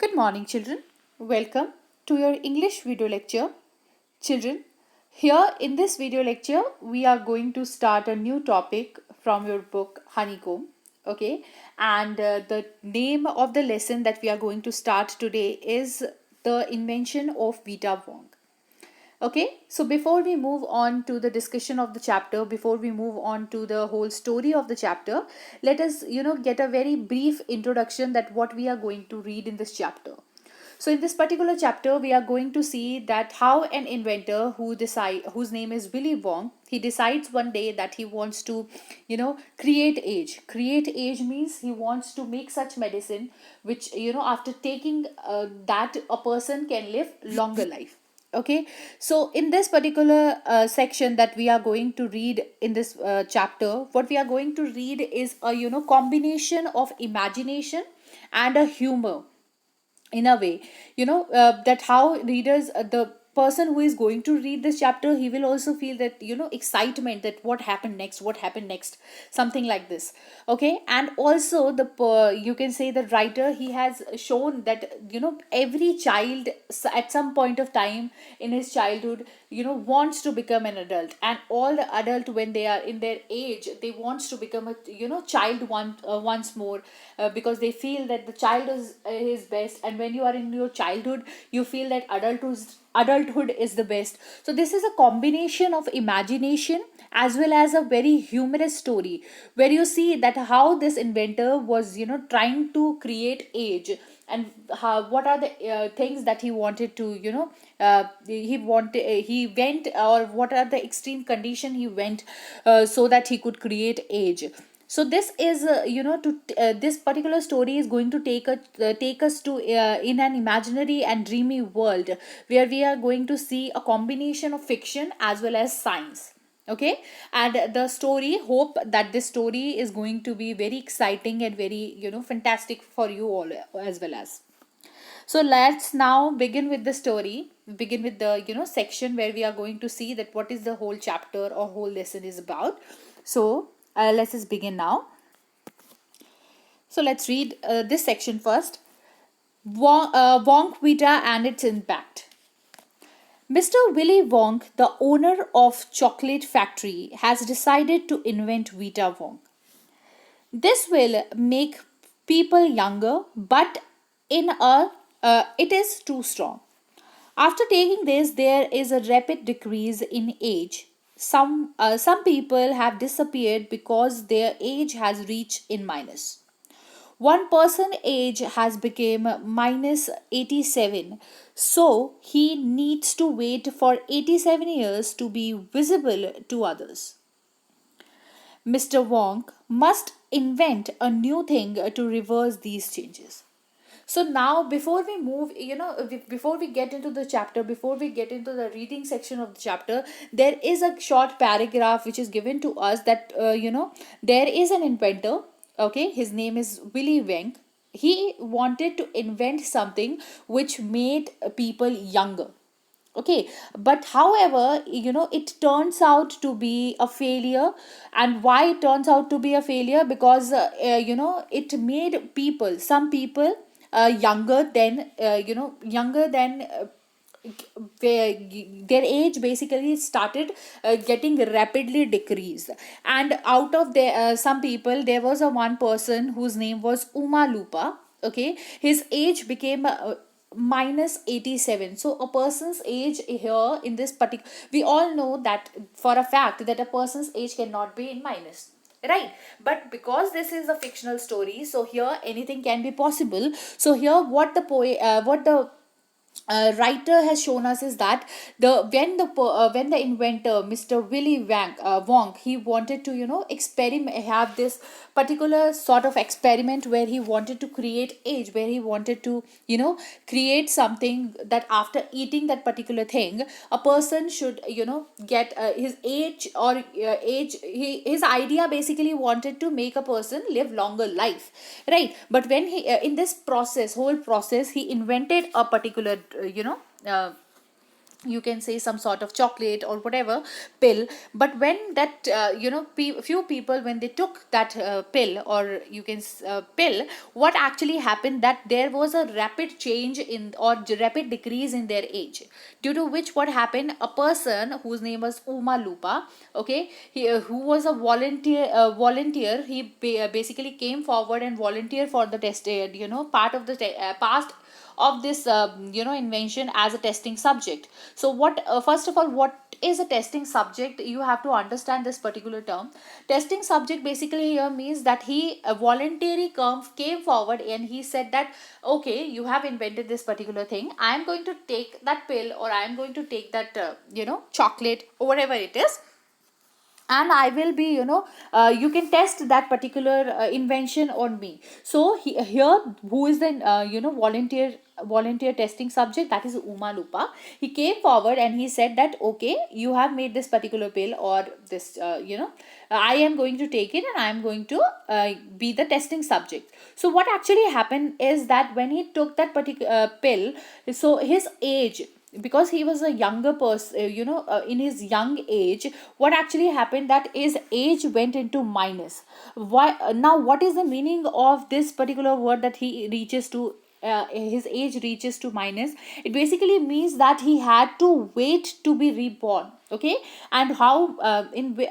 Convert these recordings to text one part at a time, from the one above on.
Good morning, children. Welcome to your English video lecture. Children, here in this video lecture, we are going to start a new topic from your book Honeycomb. Okay, and the name of the lesson that we are going to start today is the invention of Vita wonk. Okay, so before we move on to the discussion of the chapter, before we move on to the whole story of the chapter, let us, get a very brief introduction that what we are going to read in this chapter. So in this particular chapter, we are going to see that how an inventor whose name is Willy Wonk, he decides one day that he wants to, create age. Create age means he wants to make such medicine which, after taking that a person can live longer life. Okay, so in this particular section that we are going to read in this chapter, what we are going to read is a combination of imagination and a humor in a way, that how readers, the person who is going to read this chapter, he will also feel that excitement, that what happened next, something like this. Okay, and also you can say the writer, he has shown that every child at some point of time in his childhood wants to become an adult, and all the adult, when they are in their age, they wants to become a child once more, because they feel that the child is best, and when you are in your childhood, you feel that adulthood is the best. So this is a combination of imagination as well as a very humorous story, where you see that how this inventor was trying to create age, and what are the things that he wanted to he went, or what are the extreme condition he went, so that he could create age. So this is to this particular story is going to take us to in an imaginary and dreamy world, where we are going to see a combination of fiction as well as science. Okay, and the story, hope that this story is going to be very exciting and very fantastic for you all, as well as. So let's now begin with the story, begin with the section where we are going to see that what is the whole chapter or whole lesson is about. So let's just begin now. So let's read this section first. Wonk Vita and its impact. Mr. Willy Wonk, the owner of chocolate factory, has decided to invent Vita Wonk. This will make people younger, but in a it is too strong. After taking this, there is a rapid decrease in age. Some people have disappeared because their age has reached in minus. One person age has become minus 87, so he needs to wait for 87 years to be visible to others. Mr. Wonk must invent a new thing to reverse these changes. So now, before we move, before we get into the chapter, before we get into the reading section of the chapter, there is a short paragraph which is given to us that there is an inventor. Okay, his name is Willy Wonk. He wanted to invent something which made people younger. Okay, but however, it turns out to be a failure. And why it turns out to be a failure? Because it made people, some people, younger than where their age basically started getting rapidly decreased. And out of the some people, there was a one person whose name was Uma Lupa. Okay, his age became minus 87. So a person's age here in this particular, we all know that for a fact that a person's age cannot be in minus, right? But because this is a fictional story, so here anything can be possible. So here what the writer has shown us is that when the inventor Mr. Willy Wonk, he wanted to experiment, have this particular sort of experiment where he wanted to create age, where he wanted to create something that after eating that particular thing, a person should get his age, or his idea basically wanted to make a person live longer life, right? But when he in this process, whole process, he invented a particular uh, you can say some sort of chocolate or whatever pill. But when that few people, when they took that pill, or you can pill, what actually happened, that there was a rapid change in, or rapid decrease in their age, due to which what happened, a person whose name was Uma Lupa, okay, who was a volunteer, he basically came forward and volunteered for the test, part of the past of this invention as a testing subject. So what first of all, what is a testing subject? You have to understand this particular term. Testing subject basically here means that he voluntarily came forward and he said that, okay, you have invented this particular thing, I am going to take that pill, or I am going to take that chocolate or whatever it is, and I will be, you can test that particular invention on me. So here, who is the volunteer testing subject, that is Uma Lupa. He came forward and he said that, okay, you have made this particular pill, or this I am going to take it, and I am going to be the testing subject. So what actually happened is that when he took that particular pill, so his age, because he was a younger person, in his young age, what actually happened, that his age went into minus. Why now, what is the meaning of this particular word, that he reaches to his age reaches to minus? It basically means that he had to wait to be reborn. Okay. And how in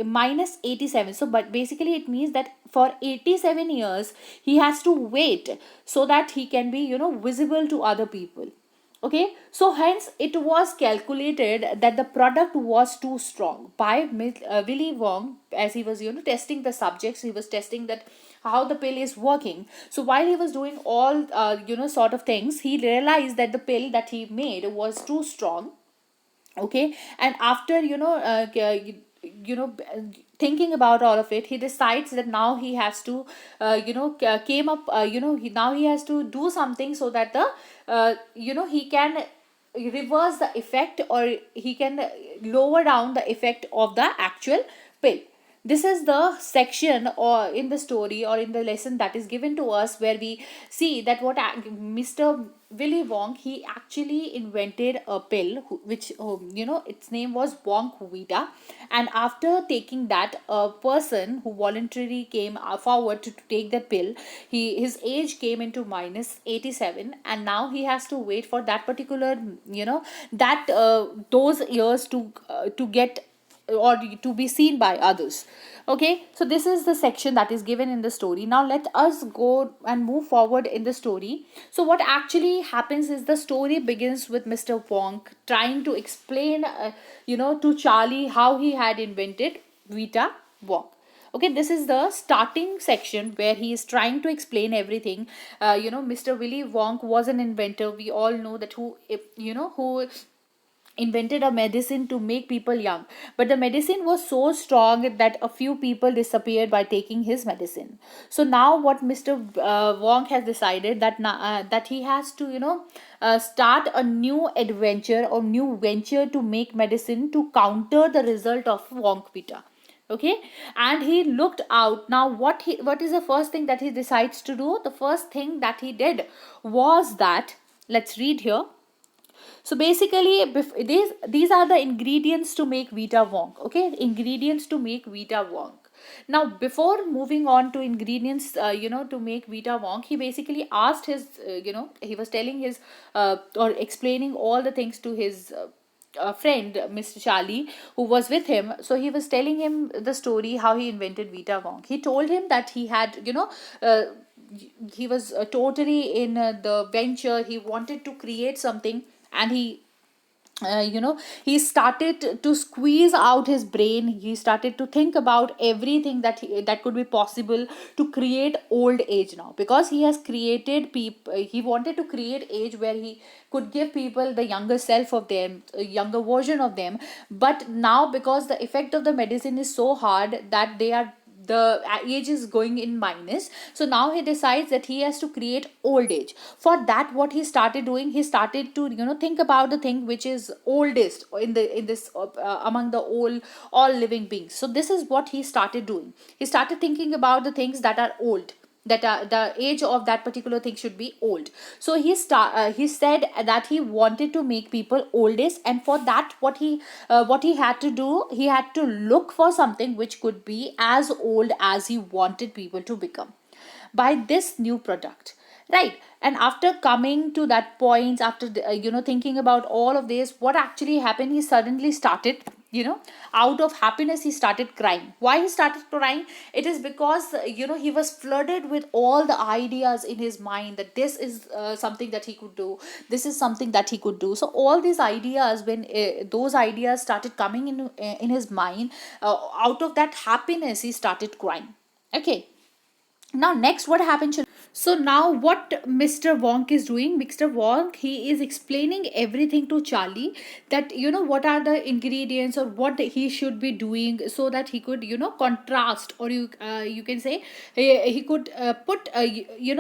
minus 87, so but basically it means that for 87 years he has to wait, so that he can be, visible to other people. Okay, so hence it was calculated that the product was too strong by Willy Wong, as he was, testing the subjects. He was testing that how the pill is working. So while he was doing all sort of things, he realized that the pill that he made was too strong. Okay. And after thinking about all of it, he decides that now he has to came up now he has to do something, so that the he can reverse the effect, or he can lower down the effect of the actual pill. This is the section, or in the story, or in the lesson that is given to us, where we see that what Mr. Willy Wonk, he actually invented a pill, which its name was Wonk Vita. And after taking that, a person who voluntarily came forward to take the pill, his age came into minus 87, and now he has to wait for that particular that those years to get, or to be seen by others. Okay, so this is the section that is given in the story. Now let us go and move forward in the story. So what actually happens is, the story begins with Mr. Wonk trying to explain to Charlie how he had invented Vita Wonk. Okay, this is the starting section where he is trying to explain everything. Mr. Willy Wonk was an inventor. We all know that who invented a medicine to make people young, but the medicine was so strong that a few people disappeared by taking his medicine. So now what Mr. Wong has decided, that that he has to start a new adventure, or new venture, to make medicine to counter the result of Wonk Vita. Okay. And he looked out. Now what is the first thing that he decides to do? The first thing that he did was that, let's read here. So basically, these are the ingredients to make Vita Wonk. Okay, ingredients to make Vita Wonk. Now, before moving on to ingredients, to make Vita Wonk, he basically asked his, he was telling his, or explaining all the things to his friend, Mr. Charlie, who was with him. So he was telling him the story how he invented Vita Wonk. He told him that he had, he was totally in the venture. He wanted to create something, and he started to squeeze out his brain. He started to think about everything that could be possible to create old age now, because he has created people. He wanted to create age where he could give people the younger self of them, a younger version of them. But now, because the effect of the medicine is so hard that the age is going in minus, so now he decides that he has to create old age. For that, what he started doing, he started to think about the thing which is oldest in this among the all living beings. So this is what he started doing. He started thinking about the things that are old. that the age of that particular thing should be old. So he said that he wanted to make people oldest, and for that what he had to do, he had to look for something which could be as old as he wanted people to become by this new product, right? And after coming to that point, after thinking about all of this, what actually happened, he suddenly started, out of happiness he started crying. Why he started crying? It is because he was flooded with all the ideas in his mind, that this is something that he could do, this is something that he could do. So all these ideas, when those ideas started coming in his mind, out of that happiness he started crying. Okay. Now next, what happened, so now what Mr. Wonk is doing, Mr. Wonk, he is explaining everything to Charlie, that what are the ingredients or what he should be doing, so that he could contrast, or you can say he could put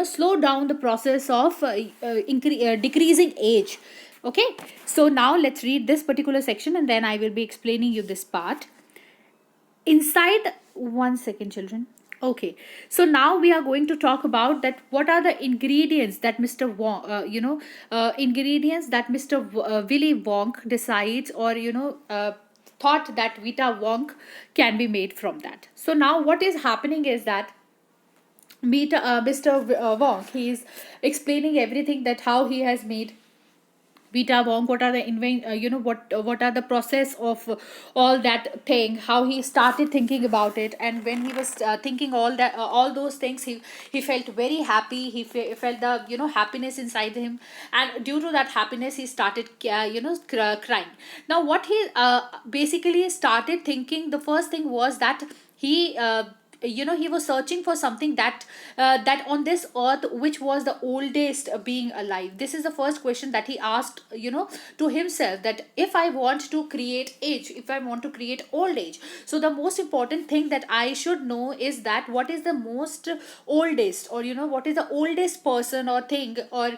slow down the process of decreasing age. Okay, so now let's read this particular section, and then I will be explaining you this part. Inside, one second, children. Okay, so now we are going to talk about that what are the ingredients that Mr. Wonk, ingredients that Mr. Willy Wonk decides, or thought that Vita Wonk can be made from that. So now what is happening is that Mr. Wonk, he is explaining everything, that how he has made Vita Wong, what are the what are the process of all that thing, how he started thinking about it, and when he was thinking all those things, he felt very happy. Felt the happiness inside him, and due to that happiness, he started crying. Now, what he basically started thinking, the first thing was that he. He was searching for something that on this earth, which was the oldest being alive. This is the first question that he asked, to himself, that if I want to create age, if I want to create old age, so the most important thing that I should know is that what is the most oldest, or what is the oldest person or thing, or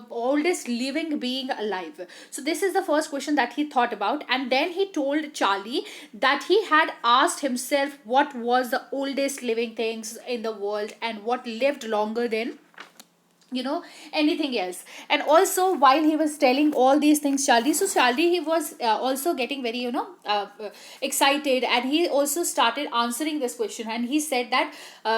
oldest living being alive. So this is the first question that he thought about, and then he told Charlie that he had asked himself what was the oldest living things in the world, and what lived longer than anything else. And also, while he was telling all these things, Charlie, he was also getting very excited, and he also started answering this question, and he said that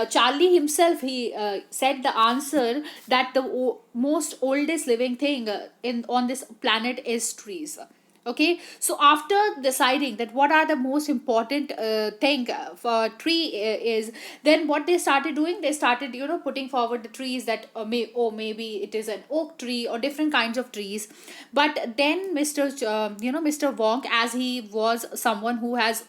Charlie himself, he said the answer, that the most oldest living thing in on this planet is trees. Okay, so after deciding that what are the most important thing for tree is, then what they started doing, they started putting forward the trees, that maybe it is an oak tree or different kinds of trees. But then Mr. Wonk, as he was someone who has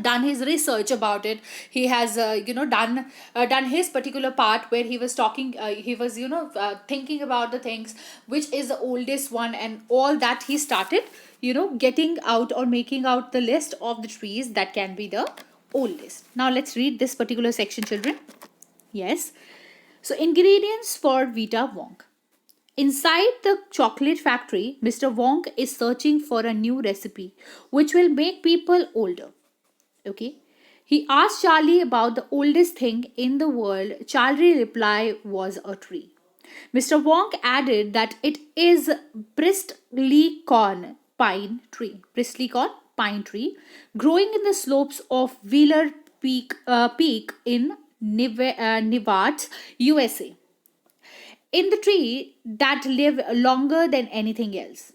done his research about it, he has done his particular part, where he was talking, he was thinking about the things which is the oldest one, and all that, he started getting out or making out the list of the trees that can be the oldest. Now let's read this particular section, children. Yes, so ingredients for Vita Wonk. Inside the chocolate factory, Mr. Wonk is searching for a new recipe which will make people older. Okay. He asked Charlie about the oldest thing in the world. Charlie's reply was a tree. Mr. Wonk added that it is bristlecone pine tree, growing in the slopes of Wheeler Peak in Nevada, USA. In the tree that live longer than anything else.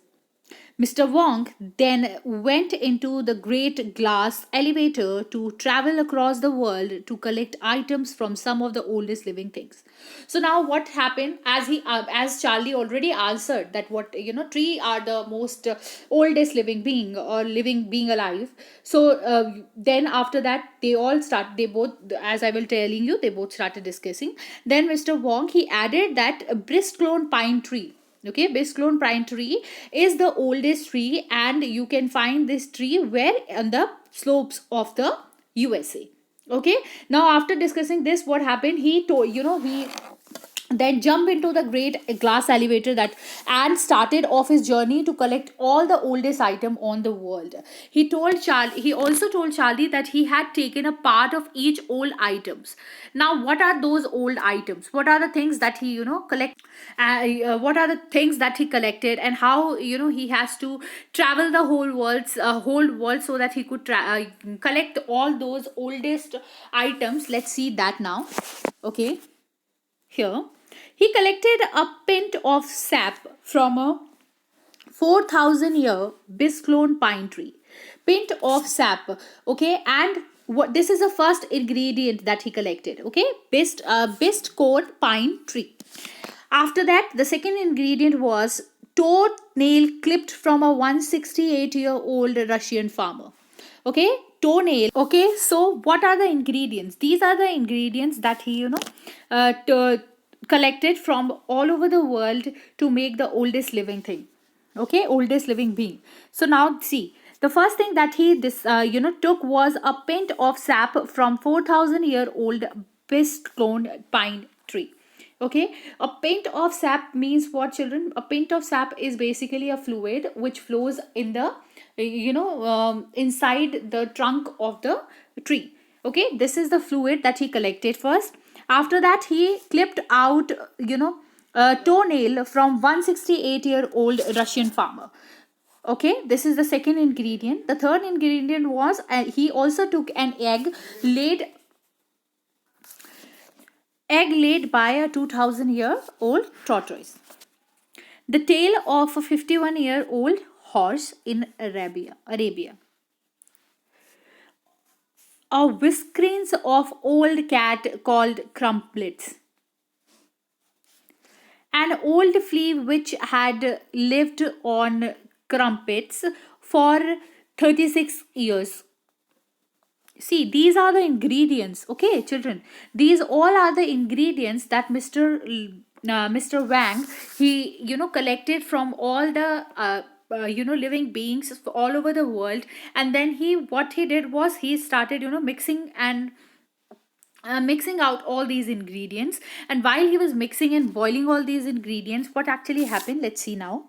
Mr. Wong then went into the great glass elevator to travel across the world to collect items from some of the oldest living things. So now what happened, as Charlie already answered that what tree are the most oldest living being or living being alive. So then after that, they both, as I will telling you, they both started discussing. Then Mr. Wong, he added that a bristlecone pine tree. Okay, bristlecone pine tree is the oldest tree, and you can find this tree where on the slopes of the USA. Okay, now after discussing this, what happened, he told he then jump into the great glass elevator that and started off his journey to collect all the oldest item on the world. He also told Charlie that he had taken a part of each old items. Now what are those old items? What are the things that he what are the things that he collected, and how he has to travel the whole world so that he could collect all those oldest items. Let's see that now. Okay, here, he collected a pint of sap from a 4,000-year bisclone pine tree. Pint of sap, okay, and what this is the first ingredient that he collected, okay, bisclone pine tree. After that, the second ingredient was toenail clipped from a 168-year-old Russian farmer. Okay, toenail. Okay, so what are the ingredients? These are the ingredients that he collected from all over the world to make the oldest living thing. Okay, oldest living being. So now see, the first thing that he took was a pint of sap from 4,000-year-old bisclone pine tree. Okay, a pint of sap means what, children? A pint of sap is basically a fluid which flows in the inside the trunk of the tree. Okay, this is the fluid that he collected first. After that, he clipped out a toenail from 168-year-old Russian farmer. Okay, this is the second ingredient. The third ingredient was he also took an egg laid by a 2,000-year-old tortoise, the tail of a 51-year-old horse in Arabia, a whiskerings of old cat called crumplets, an old flea which had lived on crumpets for 36 years. See, these are the ingredients, okay, children. These all are the ingredients that Mr. Wang, he collected from all the living beings all over the world. And then what he did was he started mixing and mixing out all these ingredients. And while he was mixing and boiling all these ingredients, what actually happened? Let's see now.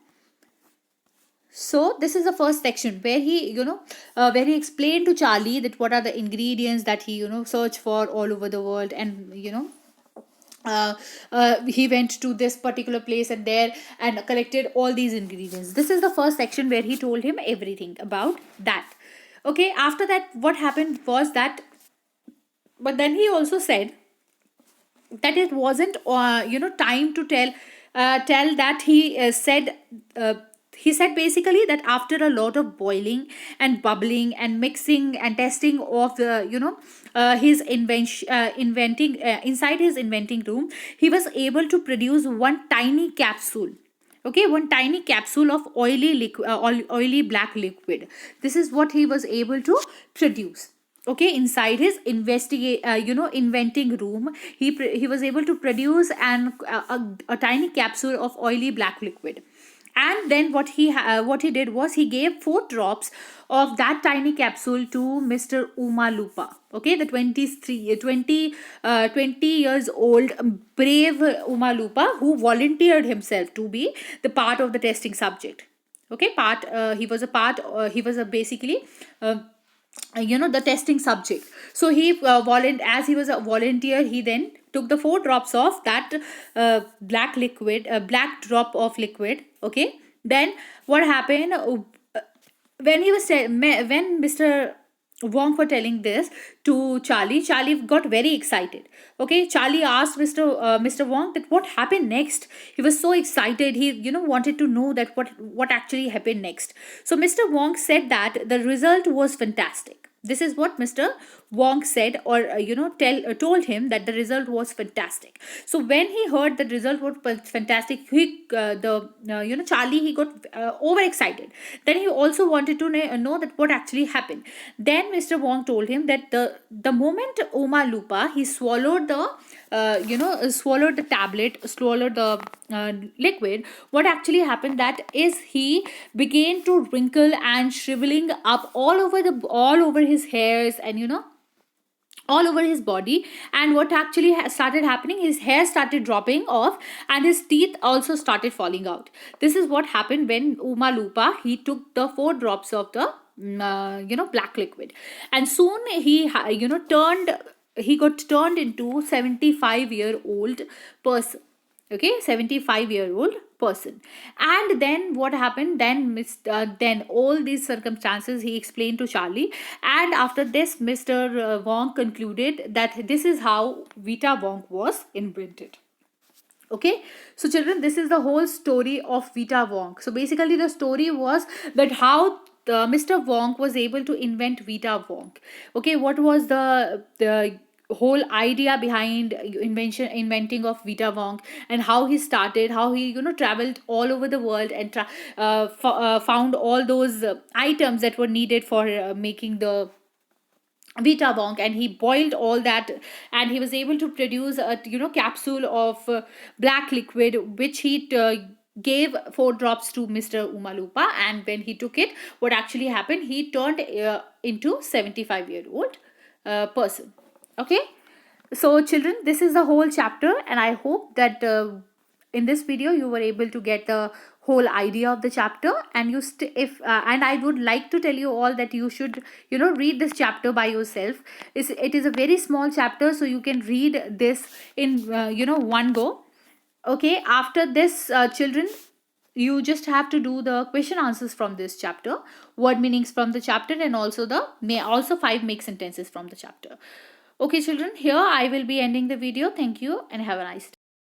So this is the first section where he explained to Charlie that what are the ingredients that he searched for all over the world. And he went to this particular place and there and collected all these ingredients. This is the first section where he told him everything about that. Okay, after that, what happened was that, but then he also said that it wasn't time to tell that he said basically that after a lot of boiling and bubbling and mixing and testing of the his inventing inside his inventing room, he was able to produce one tiny capsule. Okay, one tiny capsule of oily black liquid. This is what he was able to produce. Okay, inside his inventing room, he was able to produce a tiny capsule of oily black liquid. And then what he did was he gave 4 drops of that tiny capsule to Mr. Umalupa. Okay, the 20 years old brave Umalupa, who volunteered himself to be the part of the testing subject. Okay, he was a basically the testing subject. So as he was a volunteer, he then took the 4 drops of that black drop of liquid. Okay, then what happened, when Mr. Wong were telling this to Charlie got very excited. Okay, Charlie asked Mr. Wong that what happened next. He was so excited. He wanted to know that what actually happened next. So Mr. Wong said that the result was fantastic. This is what Mr. Wong said, or told him that the result was fantastic. So when he heard the result was fantastic, Charlie, he got overexcited. Then he also wanted to know that what actually happened. Then Mr. Wong told him that the moment Oma Lupa, he swallowed swallowed the tablet, swallowed the liquid, what actually happened, that is, he began to wrinkle and shriveling up all over his hairs, and all over his body. And what actually started happening, his hair started dropping off and his teeth also started falling out. This is what happened when Umalupa, he took the 4 drops of the black liquid. And soon he turned, he got turned into 75-year-old person. Okay, 75-year-old person. And then what happened, then all these circumstances he explained to Charlie. And after this, Mr. Wong concluded that this is how Vita Wonk was invented. Okay, so children, this is the whole story of Vita Wonk. So basically the story was that how Mr. Wonk was able to invent Vita Wonk. Okay, what was the whole idea behind inventing of Vita Wonk, and how he started, how he traveled all over the world and found all those items that were needed for making the Vita Bonk, and he boiled all that, and he was able to produce a capsule of black liquid, which he gave 4 drops to Mr. Umalupa. And when he took it, what actually happened, he turned into 75-year-old person. Okay, so children, this is the whole chapter, and I hope that in this video you were able to get the whole idea of the chapter. And you if and I would like to tell you all that you should read this chapter by yourself. It is a very small chapter, so you can read this in one go. Okay, after this, children, you just have to do the question answers from this chapter, word meanings from the chapter, and also the may also 5 make sentences from the chapter. Okay children, here I will be ending the video. Thank you and have a nice day.